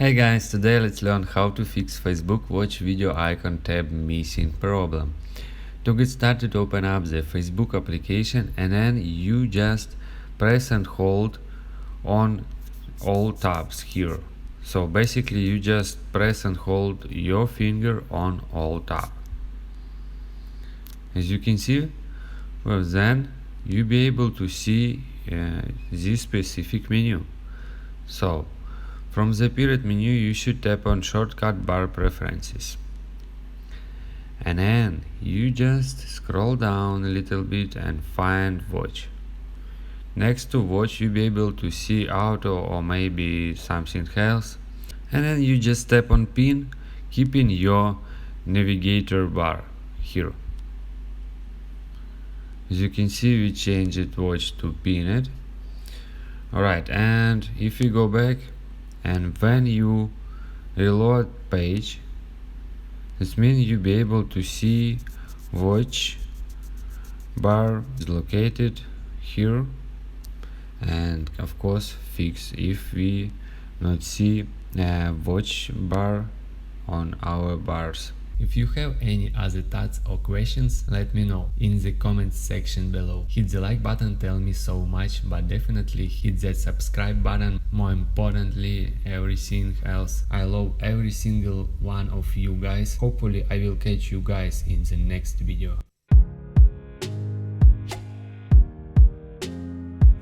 Hey guys, today let's learn how to fix Facebook Watch video icon tab missing problem. To get started, open up the Facebook application and then you just press and hold on all tabs here. So basically you just press and hold your finger on all tabs. As you can see, well, then you'll be able to see this specific menu. So from the appearance menu, you should tap on shortcut bar preferences. And then you just scroll down a little bit and find watch. Next to watch, you'll be able to see auto or maybe something else. And then you just tap on pin, keeping your navigator bar here. As you can see, we changed watch to pinned. Alright, and if you go back, and when you reload page, this means you'll be able to see watch bar is located here, and of course fix if we not see watch bar on our bars. If you have any other thoughts or questions, let me know in the comments section below. Hit the like button, tell me so much, but definitely hit that subscribe button. More importantly, everything else. I love every single one of you guys. Hopefully I will catch you guys in the next video.